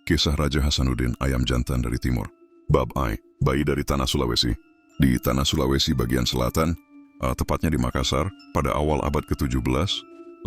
Kisah Raja Hasanuddin Ayam Jantan dari Timur. Bab I, bayi dari Tanah Sulawesi. Di Tanah Sulawesi bagian selatan, tepatnya di Makassar, pada awal abad ke-17,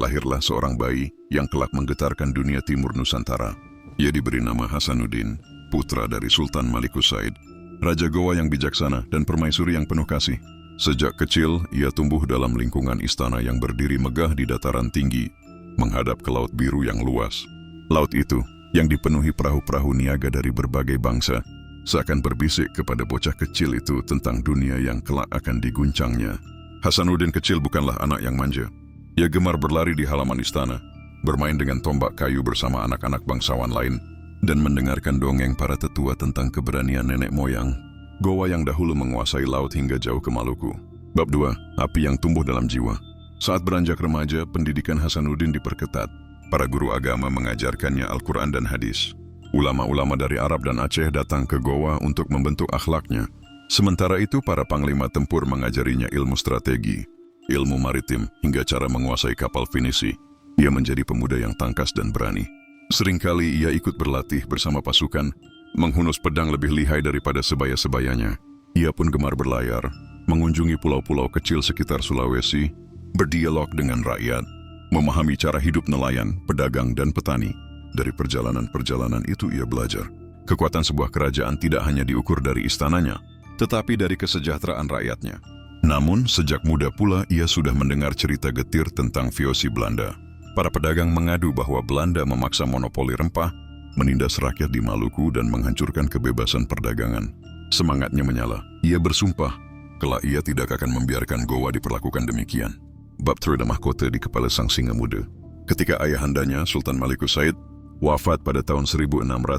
lahirlah seorang bayi yang kelak menggetarkan dunia timur Nusantara. Ia diberi nama Hasanuddin, putra dari Sultan Malikus Said, Raja Goa yang bijaksana dan permaisuri yang penuh kasih. Sejak kecil, ia tumbuh dalam lingkungan istana yang berdiri megah di dataran tinggi, menghadap ke laut biru yang luas. Laut itu, yang dipenuhi perahu-perahu niaga dari berbagai bangsa, seakan berbisik kepada bocah kecil itu tentang dunia yang kelak akan diguncangnya. Hasanuddin kecil bukanlah anak yang manja. Ia gemar berlari di halaman istana, bermain dengan tombak kayu bersama anak-anak bangsawan lain, dan mendengarkan dongeng para tetua tentang keberanian nenek moyang Goa yang dahulu menguasai laut hingga jauh ke Maluku. Bab 2, api yang tumbuh dalam jiwa. Saat beranjak remaja, pendidikan Hasanuddin diperketat. Para guru agama mengajarkannya Al-Quran dan hadis. Ulama-ulama dari Arab dan Aceh datang ke Goa untuk membentuk akhlaknya. Sementara itu, para panglima tempur mengajarinya ilmu strategi, ilmu maritim, hingga cara menguasai kapal Finisi. Ia menjadi pemuda yang tangkas dan berani. Seringkali ia ikut berlatih bersama pasukan, menghunus pedang lebih lihai daripada sebaya-sebayanya. Ia pun gemar berlayar, mengunjungi pulau-pulau kecil sekitar Sulawesi, berdialog dengan rakyat, memahami cara hidup nelayan, pedagang, dan petani. Dari perjalanan-perjalanan itu ia belajar. Kekuatan sebuah kerajaan tidak hanya diukur dari istananya, tetapi dari kesejahteraan rakyatnya. Namun, sejak muda pula ia sudah mendengar cerita getir tentang VOC Belanda. Para pedagang mengadu bahwa Belanda memaksa monopoli rempah, menindas rakyat di Maluku dan menghancurkan kebebasan perdagangan. Semangatnya menyala. Ia bersumpah, kelak ia tidak akan membiarkan Goa diperlakukan demikian. Bab terada mahkota di kepala sang singa muda. Ketika ayahandanya, Sultan Malikus Said, wafat pada tahun 1653,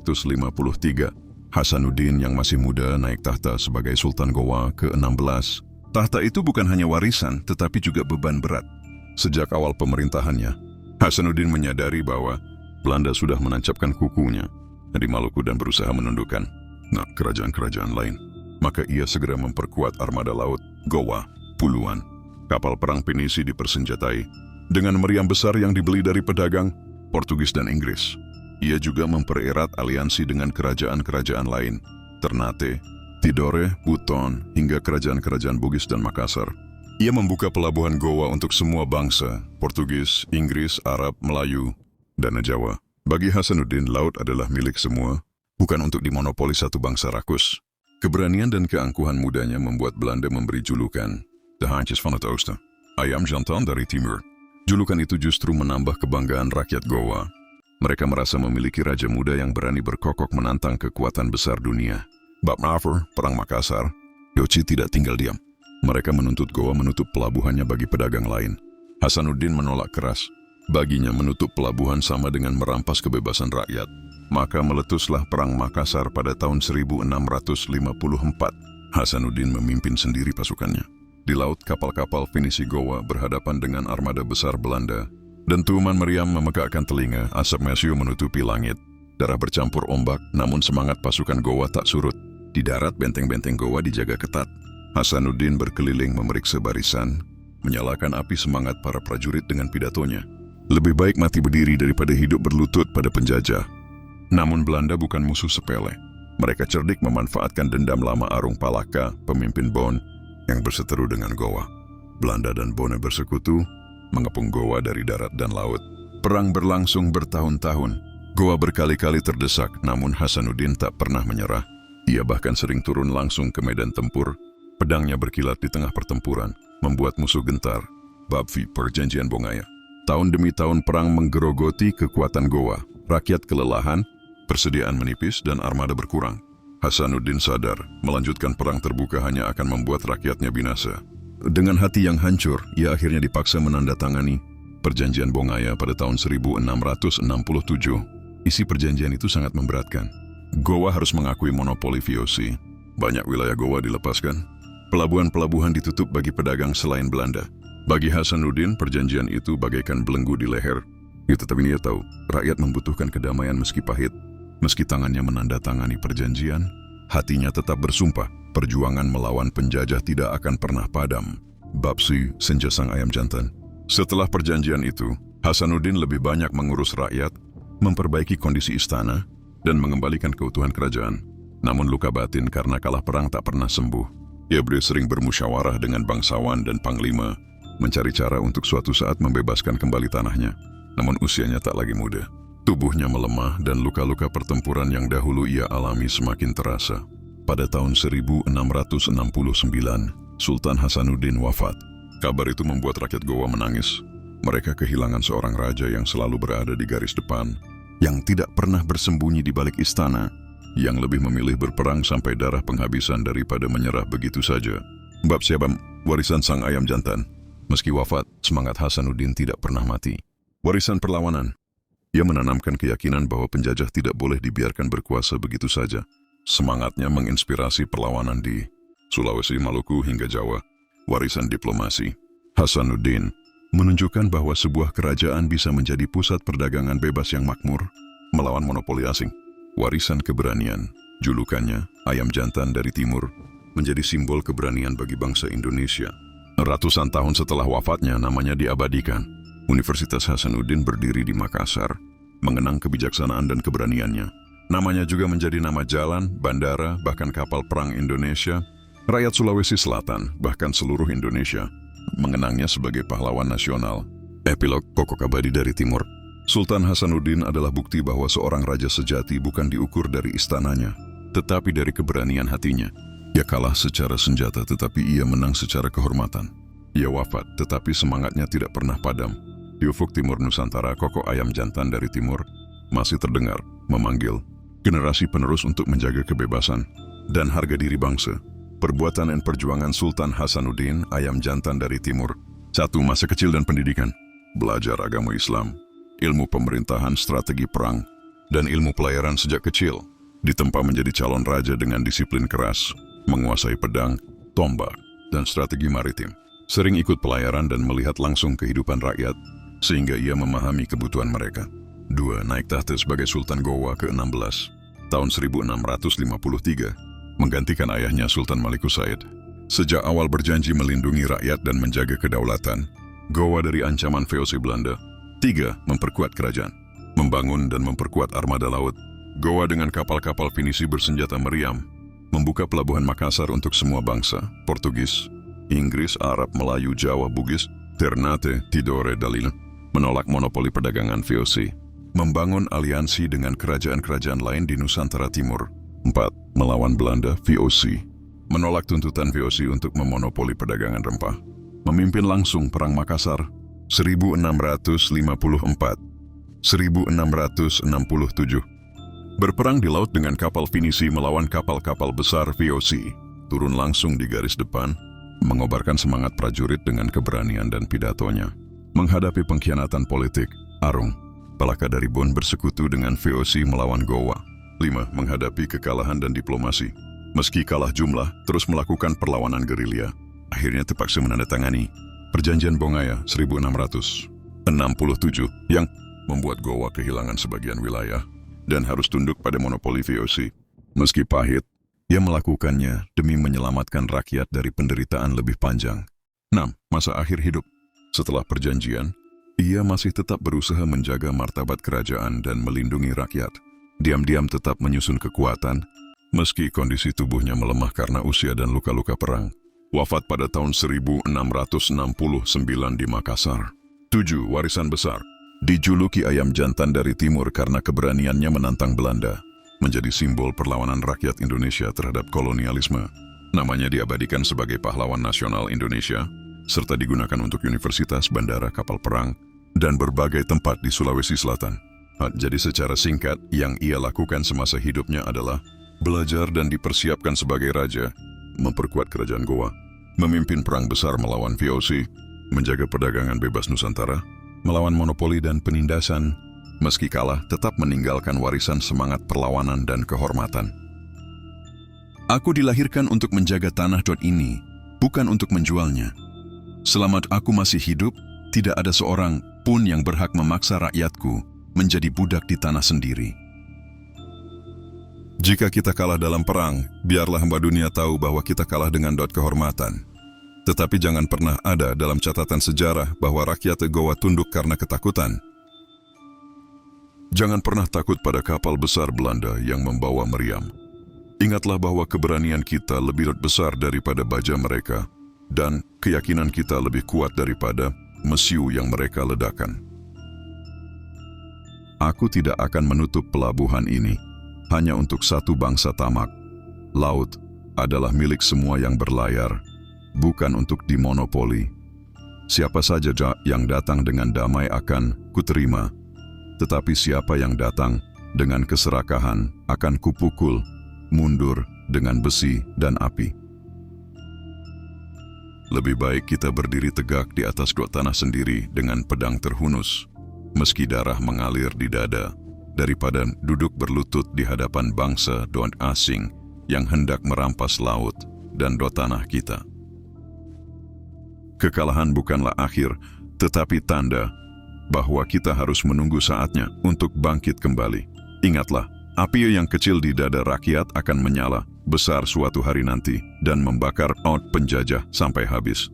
Hasanuddin yang masih muda naik tahta sebagai Sultan Goa ke-16. Tahta itu bukan hanya warisan, tetapi juga beban berat. Sejak awal pemerintahannya, Hasanuddin menyadari bahwa Belanda sudah menancapkan kukunya di Maluku dan berusaha menundukkan kerajaan-kerajaan lain. Maka ia segera memperkuat armada laut Goa. Puluhan kapal perang Pinisi dipersenjatai dengan meriam besar yang dibeli dari pedagang Portugis dan Inggris. Ia juga mempererat aliansi dengan kerajaan-kerajaan lain, Ternate, Tidore, Buton, hingga kerajaan-kerajaan Bugis dan Makassar. Ia membuka pelabuhan Goa untuk semua bangsa, Portugis, Inggris, Arab, Melayu, dan Jawa. Bagi Hasanuddin, laut adalah milik semua, bukan untuk dimonopoli satu bangsa rakus. Keberanian dan keangkuhan mudanya membuat Belanda memberi julukan De Haantjes van het Oosten, Ayam Jantan dari Timur. Julukan itu justru menambah kebanggaan rakyat Goa. Mereka merasa memiliki raja muda yang berani berkokok menantang kekuatan besar dunia. Bab Nafur, Perang Makassar, Yoci tidak tinggal diam. Mereka menuntut Goa menutup pelabuhannya bagi pedagang lain. Hasanuddin menolak keras. Baginya menutup pelabuhan sama dengan merampas kebebasan rakyat. Maka meletuslah Perang Makassar pada tahun 1654. Hasanuddin memimpin sendiri pasukannya. Di laut, kapal-kapal Finisi Goa berhadapan dengan armada besar Belanda. Dentuman meriam memegakkan telinga, asap mesiu menutupi langit. Darah bercampur ombak, namun semangat pasukan Goa tak surut. Di darat, benteng-benteng Goa dijaga ketat. Hasanuddin berkeliling memeriksa barisan, menyalakan api semangat para prajurit dengan pidatonya. Lebih baik mati berdiri daripada hidup berlutut pada penjajah. Namun Belanda bukan musuh sepele. Mereka cerdik memanfaatkan dendam lama Arung Palaka, pemimpin Bon, yang berseteru dengan Goa. Belanda dan Bone bersekutu, mengepung Goa dari darat dan laut. Perang berlangsung bertahun-tahun. Goa berkali-kali terdesak, namun Hasanuddin tak pernah menyerah. Ia bahkan sering turun langsung ke medan tempur. Pedangnya berkilat di tengah pertempuran, membuat musuh gentar. Bab V, Perjanjian Bongaya. Tahun demi tahun perang menggerogoti kekuatan Goa. Rakyat kelelahan, persediaan menipis, dan armada berkurang. Hasanuddin sadar, melanjutkan perang terbuka hanya akan membuat rakyatnya binasa. Dengan hati yang hancur, ia akhirnya dipaksa menandatangani Perjanjian Bongaya pada tahun 1667. Isi perjanjian itu sangat memberatkan. Goa harus mengakui monopoli VOC. Banyak wilayah Goa dilepaskan. Pelabuhan-pelabuhan ditutup bagi pedagang selain Belanda. Bagi Hasanuddin, perjanjian itu bagaikan belenggu di leher. Tetapi dia tahu, rakyat membutuhkan kedamaian meski pahit. Meski tangannya menandatangani perjanjian, hatinya tetap bersumpah, perjuangan melawan penjajah tidak akan pernah padam. Bab C, Senja Sang Ayam Jantan. Setelah perjanjian itu, Hasanuddin lebih banyak mengurus rakyat, memperbaiki kondisi istana, dan mengembalikan keutuhan kerajaan. Namun luka batin karena kalah perang tak pernah sembuh. Yebre sering bermusyawarah dengan bangsawan dan panglima, mencari cara untuk suatu saat membebaskan kembali tanahnya. Namun usianya tak lagi muda. Tubuhnya melemah dan luka-luka pertempuran yang dahulu ia alami semakin terasa. Pada tahun 1669, Sultan Hasanuddin wafat. Kabar itu membuat rakyat Goa menangis. Mereka kehilangan seorang raja yang selalu berada di garis depan, yang tidak pernah bersembunyi di balik istana, yang lebih memilih berperang sampai darah penghabisan daripada menyerah begitu saja. Bab Syabam, warisan sang ayam jantan. Meski wafat, semangat Hasanuddin tidak pernah mati. Warisan perlawanan. Ia menanamkan keyakinan bahwa penjajah tidak boleh dibiarkan berkuasa begitu saja. Semangatnya menginspirasi perlawanan di Sulawesi, Maluku hingga Jawa. Warisan diplomasi. Hasanuddin menunjukkan bahwa sebuah kerajaan bisa menjadi pusat perdagangan bebas yang makmur, melawan monopoli asing. Warisan keberanian, julukannya ayam jantan dari timur, menjadi simbol keberanian bagi bangsa Indonesia. Ratusan tahun setelah wafatnya, namanya diabadikan. Universitas Hasanuddin berdiri di Makassar, mengenang kebijaksanaan dan keberaniannya. Namanya juga menjadi nama jalan, bandara, bahkan kapal perang Indonesia. Rakyat Sulawesi Selatan, bahkan seluruh Indonesia, mengenangnya sebagai pahlawan nasional. Epilog Kokok Abadi dari Timur. Sultan Hasanuddin adalah bukti bahwa seorang raja sejati bukan diukur dari istananya, tetapi dari keberanian hatinya. Ia kalah secara senjata, tetapi ia menang secara kehormatan. Ia wafat, tetapi semangatnya tidak pernah padam. Di ufuk timur Nusantara, kokok ayam jantan dari timur masih terdengar memanggil generasi penerus untuk menjaga kebebasan dan harga diri bangsa. Perbuatan dan perjuangan Sultan Hasanuddin, ayam jantan dari timur. 1. Masa kecil dan pendidikan. Belajar agama Islam, ilmu pemerintahan, strategi perang, dan ilmu pelayaran sejak kecil. Ditempa menjadi calon raja dengan disiplin keras, menguasai pedang, tombak, dan strategi maritim. Sering ikut pelayaran dan melihat langsung kehidupan rakyat, sehingga ia memahami kebutuhan mereka. 2. Naik tahta sebagai Sultan Gowa ke-16, tahun 1653, menggantikan ayahnya Sultan Malikus Said. Sejak awal berjanji melindungi rakyat dan menjaga kedaulatan Gowa dari ancaman VOC Belanda. 3. Memperkuat kerajaan, membangun dan memperkuat armada laut. Gowa dengan kapal-kapal pinisi bersenjata meriam, membuka pelabuhan Makassar untuk semua bangsa, Portugis, Inggris, Arab, Melayu, Jawa, Bugis, Ternate, Tidore, Dalil, menolak monopoli perdagangan VOC, membangun aliansi dengan kerajaan-kerajaan lain di Nusantara Timur. 4. Melawan Belanda, VOC, menolak tuntutan VOC untuk memonopoli perdagangan rempah, memimpin langsung Perang Makassar, 1654-1667. Berperang di laut dengan kapal pinisi melawan kapal-kapal besar VOC, turun langsung di garis depan, mengobarkan semangat prajurit dengan keberanian dan pidatonya. Menghadapi pengkhianatan politik, Arung, Palaka dari Bon bersekutu dengan VOC melawan Gowa. 5. Menghadapi kekalahan dan diplomasi. Meski kalah jumlah, terus melakukan perlawanan gerilya. Akhirnya terpaksa menandatangani Perjanjian Bongaya 1667 yang membuat Gowa kehilangan sebagian wilayah dan harus tunduk pada monopoli VOC. Meski pahit, ia melakukannya demi menyelamatkan rakyat dari penderitaan lebih panjang. 6. Masa akhir hidup. Setelah perjanjian, ia masih tetap berusaha menjaga martabat kerajaan dan melindungi rakyat. Diam-diam tetap menyusun kekuatan, meski kondisi tubuhnya melemah karena usia dan luka-luka perang. Wafat pada tahun 1669 di Makassar. 7. Warisan besar. Dijuluki ayam jantan dari timur karena keberaniannya menantang Belanda, menjadi simbol perlawanan rakyat Indonesia terhadap kolonialisme. Namanya diabadikan sebagai pahlawan nasional Indonesia, serta digunakan untuk universitas, bandara, kapal perang, dan berbagai tempat di Sulawesi Selatan. Jadi secara singkat, yang ia lakukan semasa hidupnya adalah belajar dan dipersiapkan sebagai raja, memperkuat kerajaan Gowa, memimpin perang besar melawan VOC, menjaga perdagangan bebas Nusantara, melawan monopoli dan penindasan, meski kalah tetap meninggalkan warisan semangat perlawanan dan kehormatan. Aku dilahirkan untuk menjaga tanah ini, bukan untuk menjualnya. Selama aku masih hidup, tidak ada seorang pun yang berhak memaksa rakyatku menjadi budak di tanah sendiri. Jika kita kalah dalam perang, biarlah hamba dunia tahu bahwa kita kalah dengan kehormatan. Tetapi jangan pernah ada dalam catatan sejarah bahwa rakyat Gowa tunduk karena ketakutan. Jangan pernah takut pada kapal besar Belanda yang membawa meriam. Ingatlah bahwa keberanian kita lebih besar daripada baja mereka, dan keyakinan kita lebih kuat daripada mesiu yang mereka ledakan. Aku tidak akan menutup pelabuhan ini hanya untuk satu bangsa tamak. Laut adalah milik semua yang berlayar, bukan untuk dimonopoli. Siapa saja yang datang dengan damai akan kuterima, tetapi siapa yang datang dengan keserakahan akan kupukul mundur dengan besi dan api. Lebih baik kita berdiri tegak di atas dua tanah sendiri dengan pedang terhunus, meski darah mengalir di dada, daripada duduk berlutut di hadapan bangsa dan asing yang hendak merampas laut dan dua tanah kita. Kekalahan bukanlah akhir, tetapi tanda bahwa kita harus menunggu saatnya untuk bangkit kembali. Ingatlah, api yang kecil di dada rakyat akan menyala besar suatu hari nanti dan membakar out penjajah sampai habis.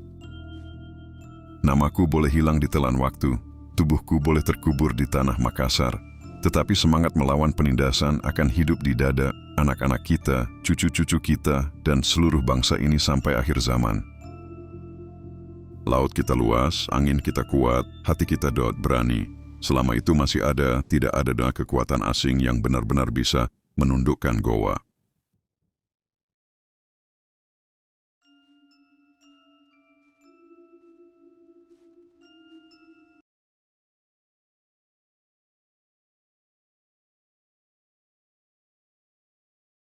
Namaku boleh hilang di telan waktu, tubuhku boleh terkubur di tanah Makassar, tetapi semangat melawan penindasan akan hidup di dada anak-anak kita, cucu-cucu kita, dan seluruh bangsa ini sampai akhir zaman. Laut kita luas, angin kita kuat, hati kita berani. Selama itu masih ada, tidak ada kekuatan asing yang benar-benar bisa menundukkan Goa.